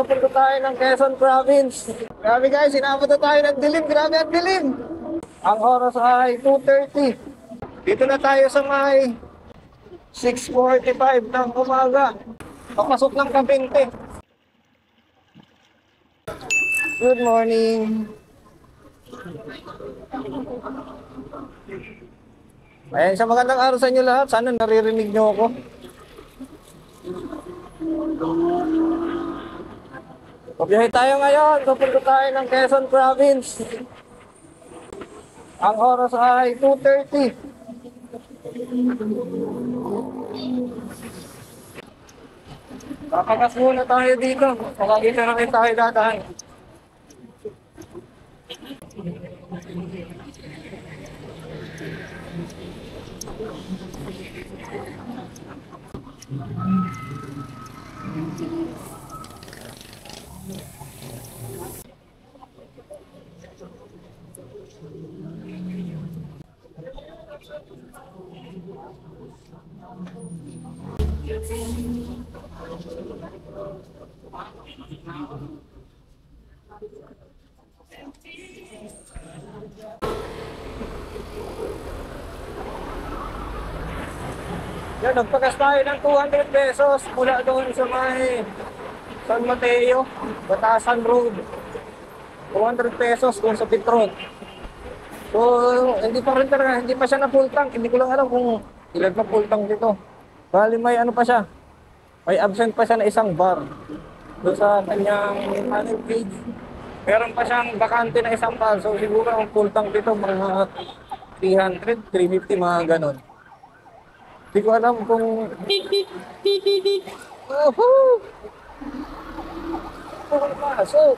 papunta tayo ng Quezon Province. Grabe guys, inabot na tayo ng dilim. Grabe ang dilim. Ang oras ay 2:30. Dito na tayo sa may 6:45 ng umaga. Papasok ng Kabinte. Good morning. Ayan, sa magandang araw sa inyo lahat. Sana naririnig nyo ako. Pabiyahe tayo ngayon. Papunta tayo ng Quezon Province. Ang oras ay 2:30. Kapagas muna tayo dito. Makakita na rin tayo dadaan. Yan, nagpagas tayo ng 200 pesos mula doon sa may San Mateo, Batasan Road. 200 pesos doon sa Petron. So, hindi pa rin talaga, hindi pa siya na full tank. Hindi ko lang alam kung ilan pa full tank dito. Bali may ano pa siya, may absent pa siya na isang bar doon sa kanyang funnel page. Meron pa siyang bakante na isang bar. So, siguro ang full tank dito mga 300, 350, mga ganon. Hindi ko alam kung... Woohoo! Pasok!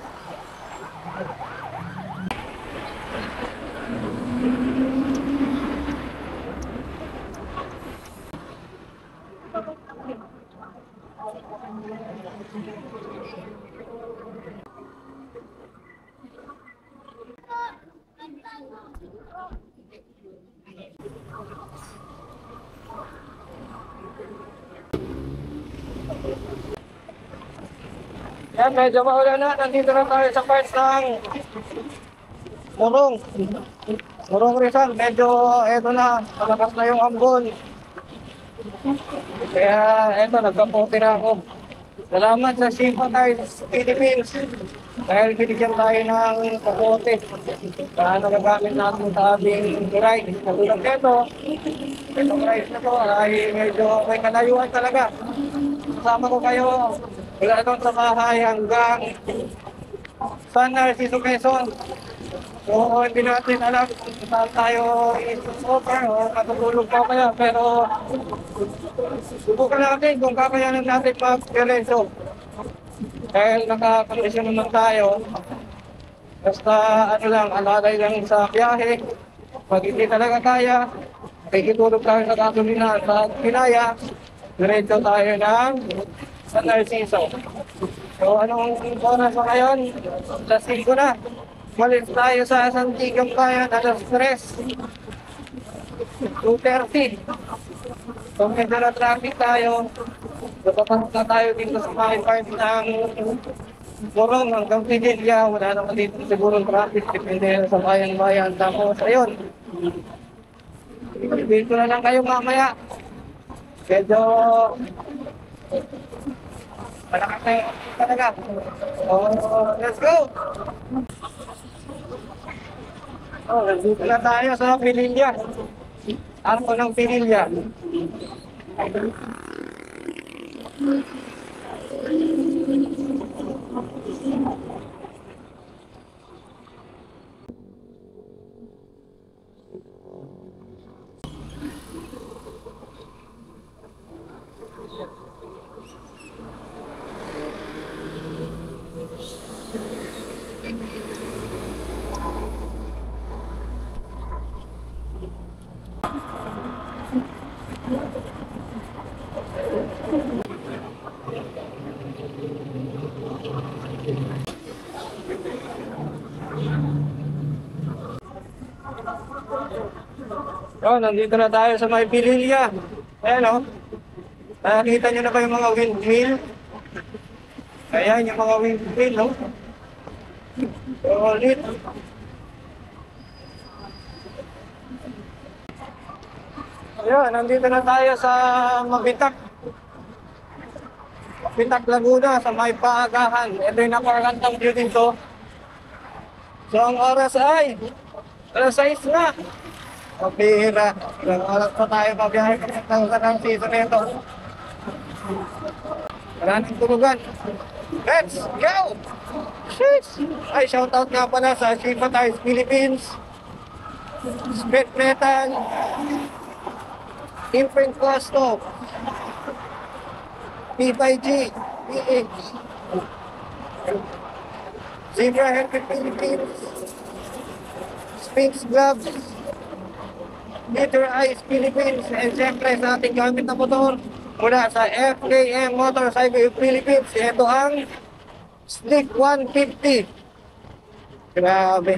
Yan, medyo maulan na. Nandito na tayo sa parts ng Morong. Morong Rizal. Medyo, eto na, malakas na yung ambon. Kaya, eto, nagkapote na ako. Salamat sa Sympathize Philippines. Dahil binigyan tayo ng kapote. Kaya nagagamit natin sa ating ride. Katulad nito, itong ride na to ay medyo may kalayuan talaga. Kasama ko kayo. Wala itong sa bahay hanggang San Narciso, Quezon. So, hindi natin alam kung saan tayo i-offer o matutulog pa kaya. Pero, subukan natin kung kakayanin natin mag-diretso. Dahil nakakondisyon naman tayo. Basta, ano lang, alalay lang sa biyahe. Pag hindi talaga kaya, ikitulog tayo sa gasolina sa Pinaya. Diretso tayo ng San Narciso. So, anong oras na ngayon? Alas 5 na. Malis tayo sa Santigang Bayan, alas 3. 2:30. So, medyo na traffic tayo. Napapasok na tayo dito sa mga part ng Morong hanggang Pidilya. Wala naman dito siguro traffic. Depende sa bayan-bayan. Tapos, ayun. Dito na lang kayo mamaya. Medyo malakas na yung talaga. So, let's go! Oh, nandito na tayo sa Pililya. Arko ng Pililya. Oh, nandito na tayo sa may Pililya. Ayan o. Nakikita nyo na ba yung mga windmill? Ayan yung mga windmill, no? Ulit. Ayan, nandito na tayo sa Mabitak. Mabitak, Laguna, sa may paagahan. Ito yung nakarantang view dito. So, ang oras ay alas 6 na. Pabihira. Ilang oras pa tayo pabiyahe sa ng season nito. Maraming tulugan. Let's go! Sheesh! Ay, shoutout nga pala sa Shiba Tires Philippines, Speed Metal, Imprint Custom, P5G, PH, Zebra Helmet Philippines, Sphinx Gloves, Meter Eyes Philippines, and siyempre sa ating gamit na motor mula sa FKM Motorcycle Philippines. Ito ang Slick 150. Grabe.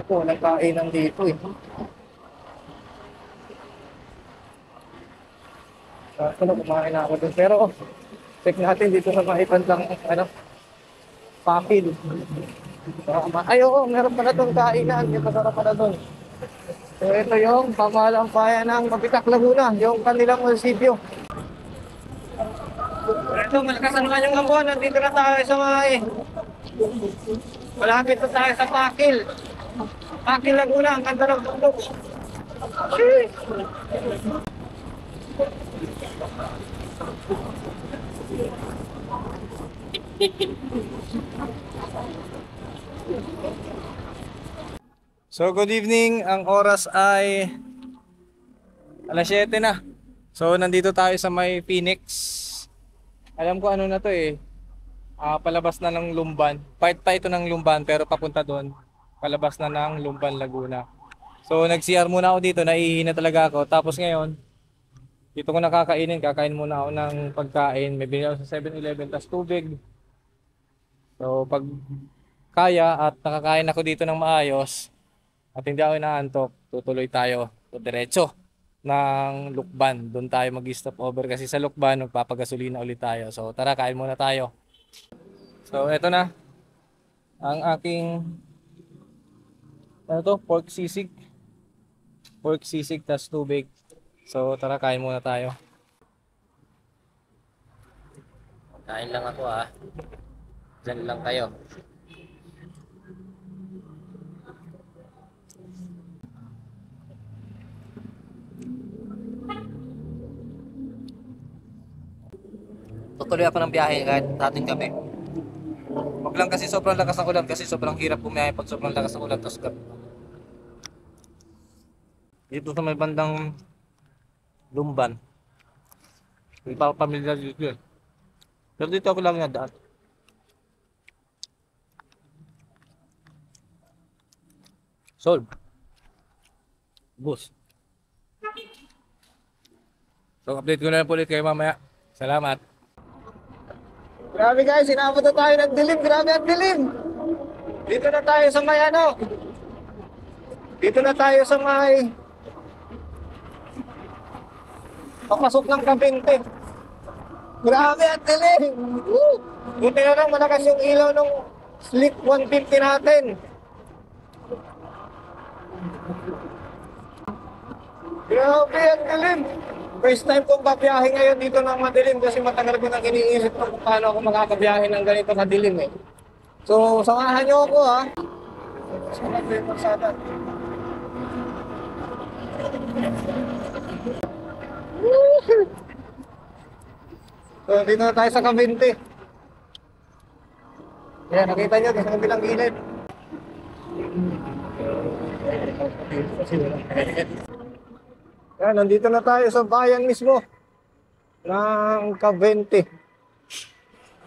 Ako, nagkainan dito eh. Ano, kumain na ako dun. Pero, check natin dito sa maipandang, pakil. Ay, oo, meron pala itong kainan. Yung masarap pala doon. So, ito yung pamahalang bayan ng Mabitak, Laguna. Yung kanilang munisipyo. Ito, malakas naman yung ambon. Nandito na tayo sa may... Malapit na tayo sa Pakil. Pakil, Laguna. Ang ganda ng bundok. Sheesh! So, good evening. Ang oras ay alas 7 na. So, nandito tayo sa may Phoenix. Alam ko ano na to eh. Palabas na ng Lumban. Part pa ito ng Lumban pero papunta doon. Palabas na ng Lumban, Laguna. So, nag-CR muna ako dito. Naihina talaga ako. Tapos ngayon, dito ko nakakainin. Kakain muna ako ng pagkain. May binili ako sa 7-Eleven. Tas tubig. So, pag kaya at nakakain ako dito ng maayos at hindi ako inaantok, tutuloy tayo diretso ng Lukban. Doon tayo mag-stop over kasi sa Lukban magpapagasolina ulit tayo. So tara, kain muna tayo. So eto na ang aking pork sisig. Pork sisig tas tubig. So tara, kain muna tayo. Kain lang ako Diyan lang tayo. Tutuloy ako ng biyahe kahit ating gabi. Wag lang kasi sobrang lakas ng ulan kasi sobrang hirap bumiyahe pag sobrang lakas ng ulan tapos gabi. Dito sa may bandang Lumban. Hindi pa ako pamilyar dito eh. Pero dito ako lang nadaan. Solve. Bus. So update ko na lang po ulit kayo mamaya. Salamat. Grabe guys, inabot na tayo ng dilim. Grabe ang dilim. Dito na tayo sa may Dito na tayo sa may papasok ng Kabinte. Grabe ang dilim. Buti na lang malakas yung ilaw ng Slick 150 natin. Grabe ang dilim. First time kong babiyahe ngayon dito ng madilim kasi matagal ko nang iniisip kung paano ako makakabiyahe ng ganito kadilim eh. So, samahan nyo ako Samahan ko yung parsada. So, dito na tayo sa Kabinte. Ayan, nakita nyo, sa kabilang gilid. Yan, nandito na tayo sa bayan mismo ng Kabinte.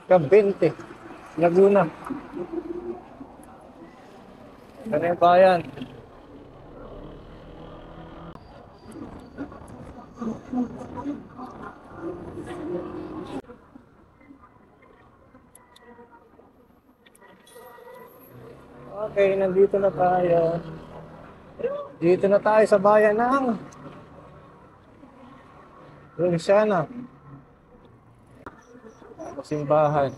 Kabinte, Laguna. Yan yung bayan. Okay, nandito na tayo. Dito na tayo sa bayan ng Luciana. Simbahan.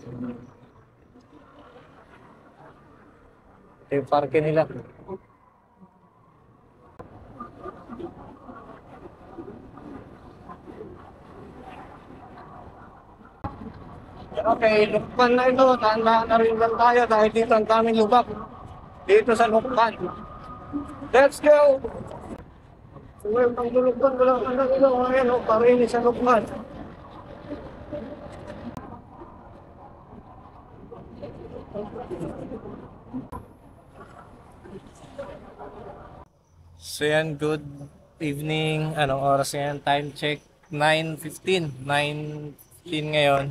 Ito yung parke nila. Okay, Lukban na ito. Tandaan na rin lang tayo dahil dito ang daming lubak. Dito sa Lukban. Let's go! Well, pang Lukban, walang anak ito. Ayan o, parinig sa Lukban. So yan, good evening. Anong oras yan? Time check 9:15. 9:15 ngayon.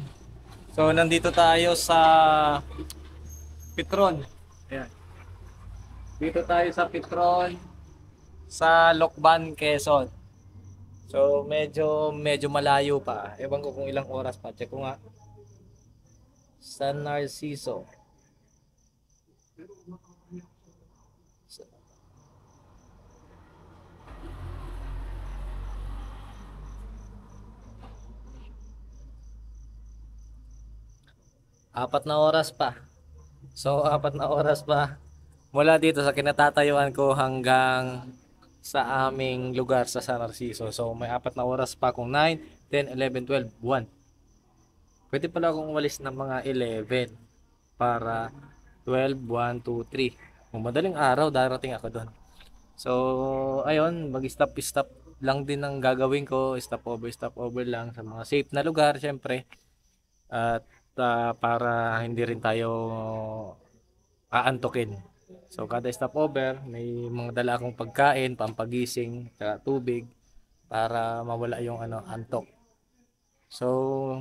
So nandito tayo sa Petron. Ayan. Dito tayo sa Petron sa Lukban, Quezon. So medyo malayo pa. Ewan ko kung ilang oras pa. Check ko nga. San Narciso. Apat na oras pa. So, 4 na oras pa. Mula dito sa kinatatayuan ko hanggang sa aming lugar sa San Narciso. So, may 4 na oras pa kung 9, 10, 11, 12, 1. Pwede pala akong umalis ng mga 11 para 12, 1, 2, 3. Kung madaling araw, darating ako doon. So, ayun, mag-stop lang din ang gagawin ko. Stop over lang sa mga safe na lugar, syempre. At para hindi rin tayo aantukin. So kada stopover may mga dala akong pagkain, pampagising, at tubig para mawala yung antok. So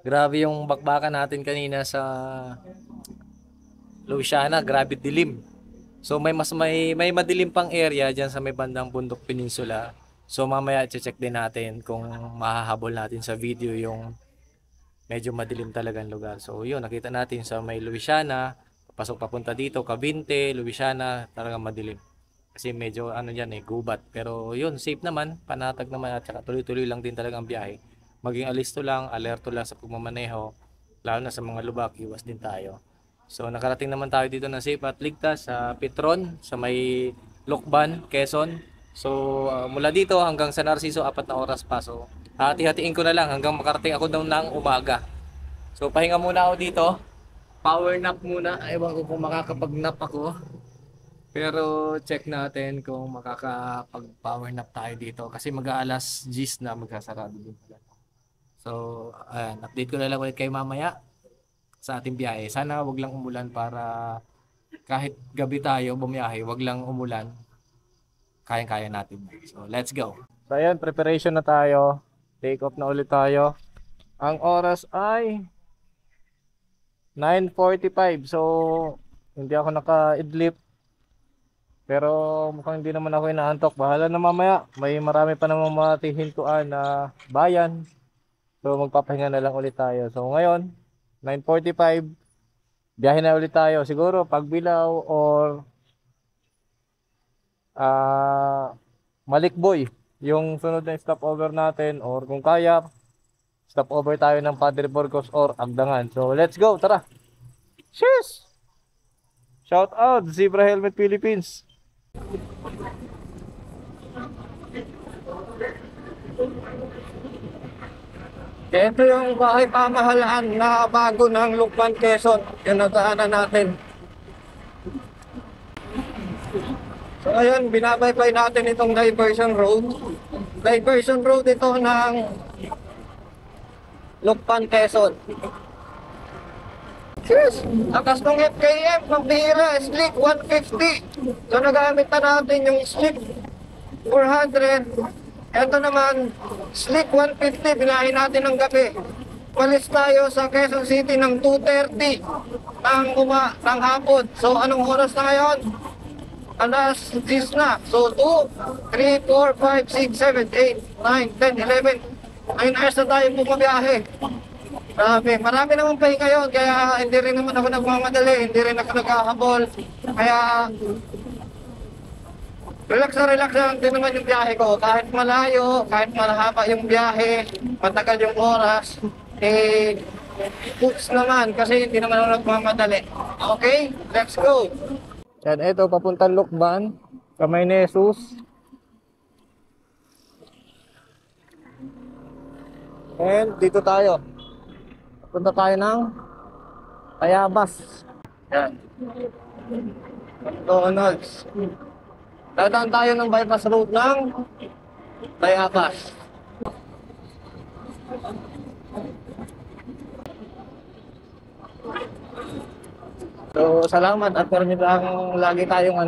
grabe yung bakbakan natin kanina sa Louisiana, grabe dilim. So may madilim pang area diyan sa may bandang Bundok Peninsula. So mamaya i-check din natin kung mahahabol natin sa video yung medyo madilim talaga ang lugar. So yun, nakita natin sa may Louisiana, pasok papunta dito, Cavite, Louisiana, talagang madilim. Kasi medyo gubat. Pero yun, safe naman, panatag naman at saka tuloy-tuloy lang din talaga ang biyahe. Maging alisto lang, alerto lang sa pagmamaneho, lalo na sa mga lubak, iwas din tayo. So nakarating naman tayo dito na safe at ligtas sa Petron, sa may Lukban, Quezon. So mula dito hanggang sa Narciso, 4 na oras pa. So hati-hatiin ko na lang hanggang makarating ako daw ng umaga. So pahinga muna ako dito. Power nap muna. Ewan ko kung makakapag-nap ako. Pero check natin kung makakapag-power nap tayo dito. Kasi mag-aalas 10 na magsasarado din pala. So ayan, update ko na lang ulit kayo mamaya sa ating biyahe. Sana wag lang umulan para kahit gabi tayo bumiyahe, wag lang umulan. Kayang-kaya natin. So let's go. So ayan, preparation na tayo. Take off na ulit tayo. Ang oras ay 9:45. So hindi ako naka-idlip. Pero mukhang hindi naman ako inaantok. Bahala na mamaya. May marami pa namang matihintuan na bayan. So magpapahinga na lang ulit tayo. So ngayon 9:45. Biyahe na ulit tayo. Siguro Pagbilao or Malikboy yung sunod na stopover natin, or kung kaya stopover tayo ng Padre Burgos or Agdangan. So let's go, tara. Cheers! Shout out Zebra Helmet Philippines. Ito yung bahay pamahalaan na bago ng Lukban, Quezon. Yung nadaanan natin. So ayun, binabaybay natin itong diversion road. Diversion road ito ng Lukban, Quezon. Cheers! Lakas ng FKM, pambihira, Slick 150. So nagamit na natin yung Slick 400. Ito naman, Slick 150, binahin natin ng gabi. Malis tayo sa Quezon City ng 2:30 ng hapon. So anong oras na ngayon? Alas 10 na. So 2, 3, 4, 5, 6, 7, 8, 9, 10, 11. 9 hours na tayo bumabiyahe. Marami naman pahinga yun. Kaya hindi rin naman ako nagmamadali. Hindi rin ako nagkahabol. Kaya relax lang din naman yung biyahe ko. Kahit malayo, kahit malahaba yung biyahe, matagal yung oras, Boots naman kasi hindi naman ako nagmamadali. Okay, let's go! Yan, ito, papuntang Lukban, Kamay ni Jesus. And dito tayo. Punta tayo ng Tayabas. Yan. McDonald's. Dadaan tayo ng bypass road ng Tayabas. So, salamat at meron lang lagi tayong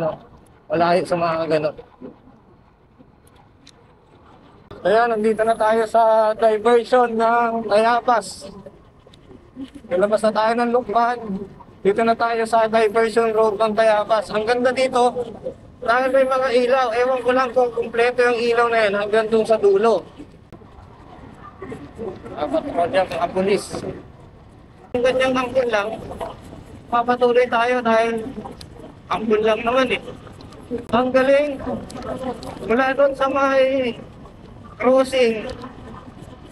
wala sa mga ganun. Ayan, nandito na tayo sa diversion ng Tayabas. Ilabas na tayo ng Lukban. Dito na tayo sa diversion road ng Tayabas. Ang ganda dito, dahil may mga ilaw. Ewan ko lang kung kumpleto yung ilaw na yan hanggang dun sa dulo. Dapat ko dyan mga pulis. Kung ganyang angkol lang, papatuloy tayo dahil angkol lang naman eh. Ang galing. Mula doon sa may crossing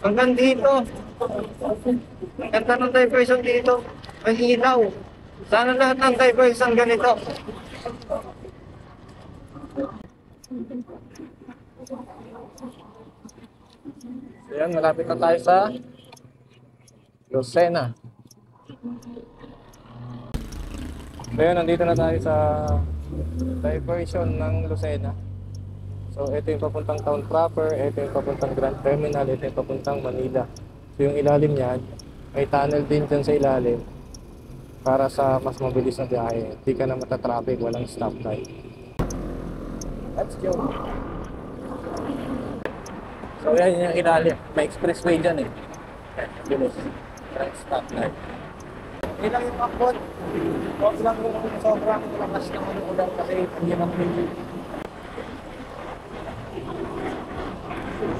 hanggang dito. Ang ganda ng diversion dito. May ilaw. Sana lahat ng diversion ganito. Ayan, malapit na tayo sa Lucena. So yun, nandito na tayo sa diversion ng Lucena. So ito yung papuntang town proper, ito yung papuntang Grand Terminal, ito yung papuntang Manila. So yung ilalim niyan, may tunnel din dyan sa ilalim para sa mas mabilis na biyahe. Hindi ka na matatraffic, walang stoplight. Let's go! So yan yung ilalim, may expressway dyan eh. Bilis, walang stoplight. Ilang yung akbon, huwag lang yung sobrang lakas ng ulan kasi hindi naman hindi.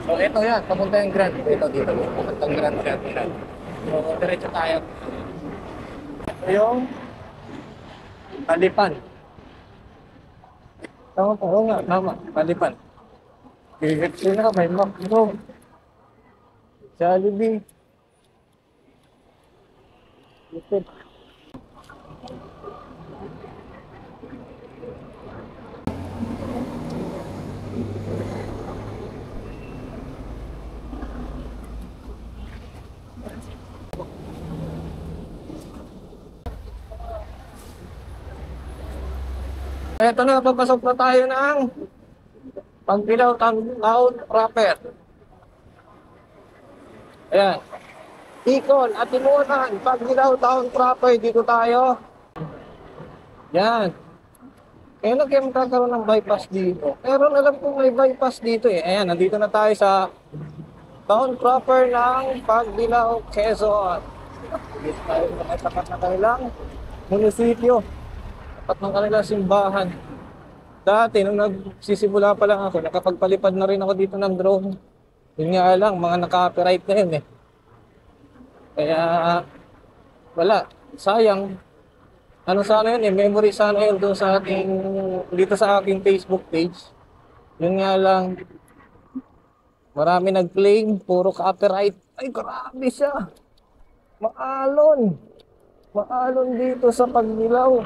So ito yan, papunta yung Grand. Ito dito, papuntang Grand Terminal. So diretso tayo. Ito yung Palipan. Tama po, oo nga, tama, Palipan. KFC na, may McDo. Jollibee. Lupit. Ito na, papasok na tayo ng Pagbilaw Town Proper. Ayan. Ikon, Atimunan, Pagbilaw Town Proper. Dito tayo. Yan. Kailan kayo magkakaroon ng bypass dito? Pero alam ko may bypass dito eh. Ayan, nandito na tayo sa Town Proper ng Pagbilaw, Quezon. Dito tayo nakatapat na kanilang munisipyo. Tapat ng kanilang simbahan. Dati, nung nagsisimula pa lang ako, nakapagpalipad na rin ako dito ng drone. Yun nga lang, mga naka-copyright na yun eh. Kaya, wala. Sayang. Ano sana yun eh, memory sana yun doon sa ating, dito sa aking Facebook page. Yun nga lang, marami nag-claim, puro copyright. Ay, grabe siya. Maalon. Maalon dito sa Pagbilaw.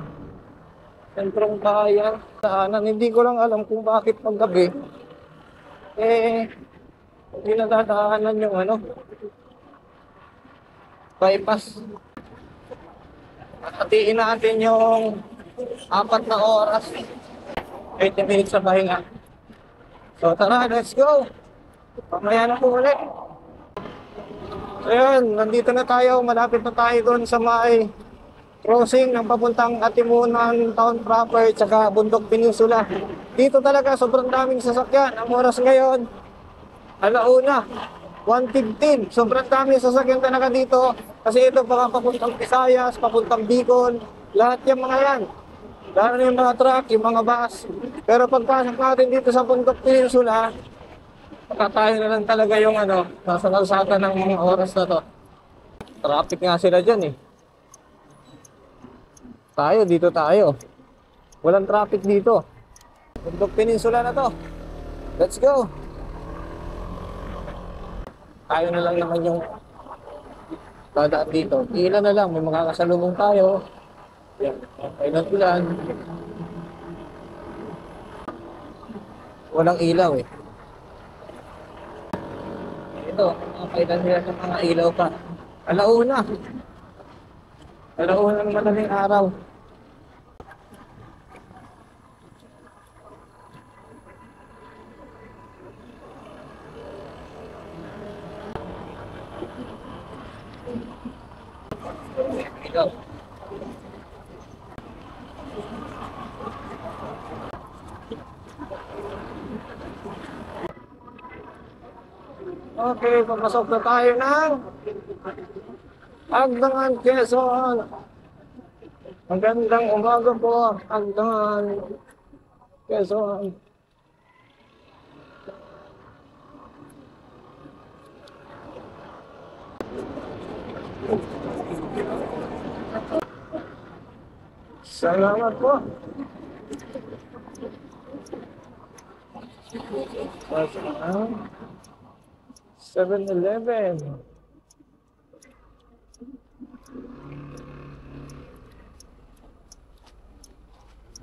Sentrong bayan. Saanan, hindi ko lang alam kung bakit paggabi hindi nadadaanan yung bypass. Hatiin natin yung 4 na oras, 80 minutes sa pahinga. So tara, let's go. Mamaya na po ulit. So yun, nandito na tayo, malapit na tayo doon sa may crossing ng papuntang Atimunan Town Proper tsaka Bundok Peninsula. Dito talaga sobrang daming sasakyan. Ang oras ngayon, 1:15. Sobrang daming sasakyan talaga dito. Kasi ito papuntang Visayas, papuntang Bicol, lahat yung mga yan. Lalo na yung mga truck, yung mga bus. Pero pagpasok natin dito sa Bundok Peninsula, makatayo na lang talaga yung nasa kalsada ng mga oras na to. Traffic nga sila dyan eh. Tayo, dito tayo. Walang traffic dito. Bundok Peninsula na to. Let's go. Tayo na lang naman yung dadaan dito. Ilan na lang, may makakasalubong tayo. Yan, kailan ulan. Walang ilaw eh. Ito, kailan nila ng mga ilaw pa. Alauna. Alauna ng madaling araw. Ilaw. Okay, papasok na tayo ng Agdangan, Quezon. Magandang umaga po, Agdangan, Quezon. Salamat po. 7-Eleven.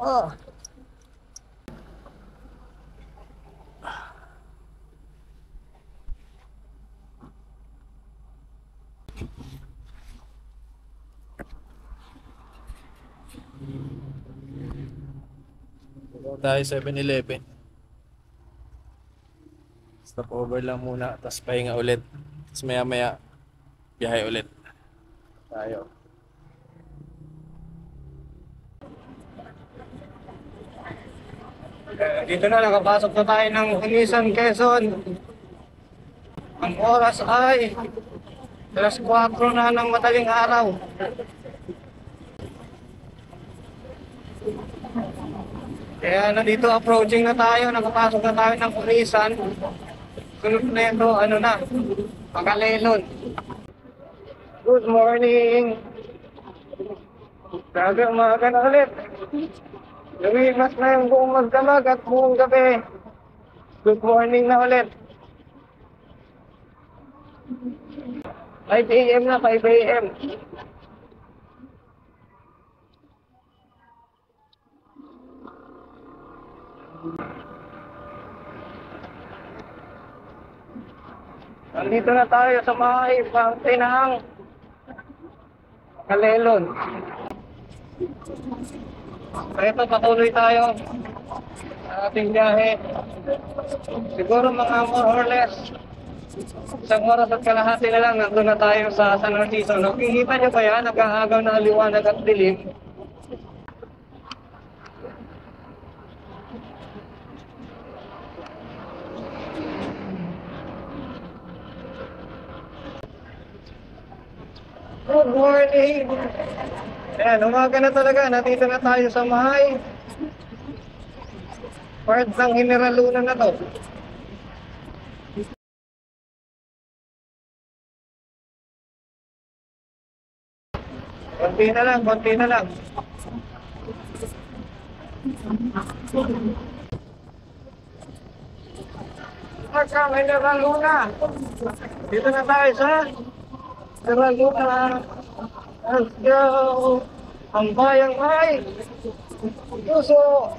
Ah. Tayo 7-Eleven. Stop over lang muna, tapos pahinga ulit. Tapos maya maya, biyahe ulit. Tayo. Dito na, nakapasok na tayo ng Inisan, Quezon. Ang oras ay 4:00 na ng madaling araw. Kaya nandito approaching na tayo, nakapasok na tayo ng Inisan. Sunod na ito, ano na, Makalelon. Good morning! Umaga na ulit. Lumipas na yung buong magdamag at buong gabi. Good morning na ulit. 5 AM na, 5 AM. Nandito na tayo sa may bangke ng Makalelon. Kaya ito, patuloy tayo sa ating biyahe. Siguro mga more or less isang oras at kalahati na lang nandun na tayo sa San Narciso. Nakikita nyo ba yan? Nag-aagaw na liwanag at dilim. Good morning! Ayan, umaga na talaga. Nandito na tayo sa may part ng General Luna na to. Konti na lang, konti na lang. Pagka General Luna. Dito na tayo sa General Luna. Let's go! Ang bayang ay puso!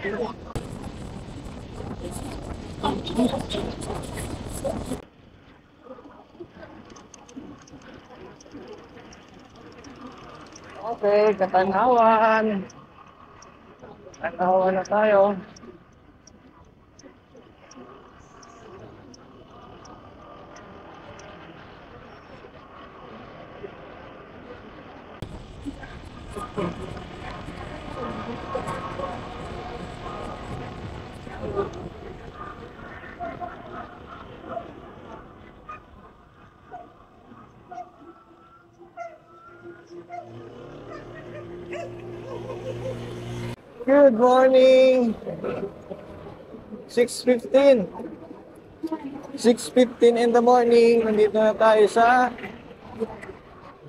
Okay, Katanawan. Katanawan na tayo. Good morning! 6:15. 6:15 in the morning. Nandito na tayo sa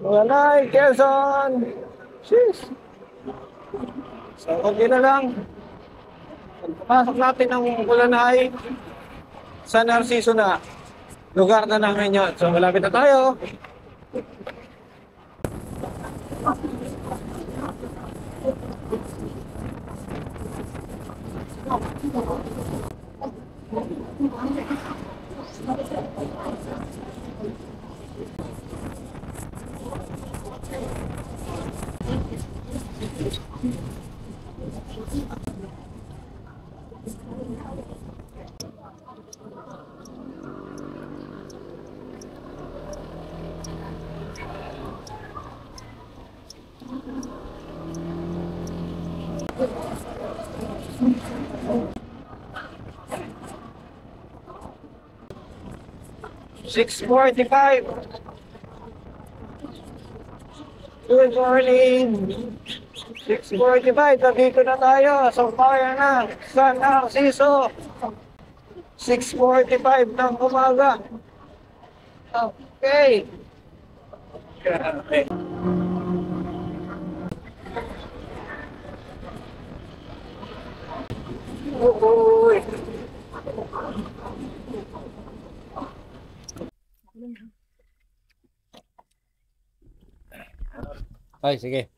Malanay, Quezon. Sheesh! So, konti na lang. Pagpasok natin ng Malanay, San Narciso na. Lugar na namin yun. So, malapit na tayo. 6:45. Good morning. 6:45. Nandito na tayo. Sampayan na. San Narciso. 6:45 ng umaga. Okay. Grabe. Uy. Ay, sige.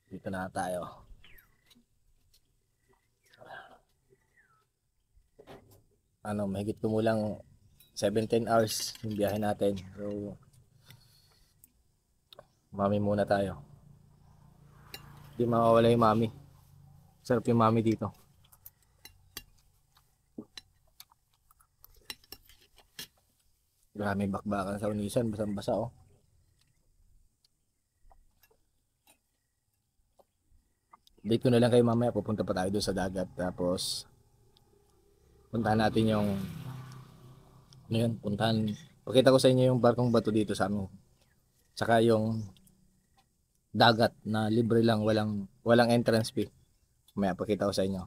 Dito na tayo. Mahigit kumulang 17 hours yung biyahe natin. So, mami muna tayo. Hindi mawawala yung mami. Sarap yung mami dito. Grabe bakbakan sa Unisan, basang-basa oh. Date ko na lang kayo mamaya, pupunta pa tayo doon sa dagat. Tapos puntahan natin yung pakita ko sa inyo yung barkong bato dito sa amin. Tsaka yung dagat na libre lang, walang entrance fee. Mamaya pakita ko sa inyo.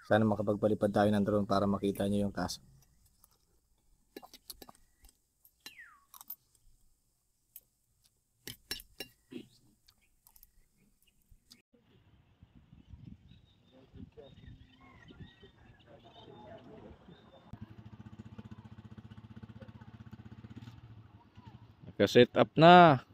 Sana makapagpalipad tayo ng drone para makita nyo yung taas. Naka-set up na.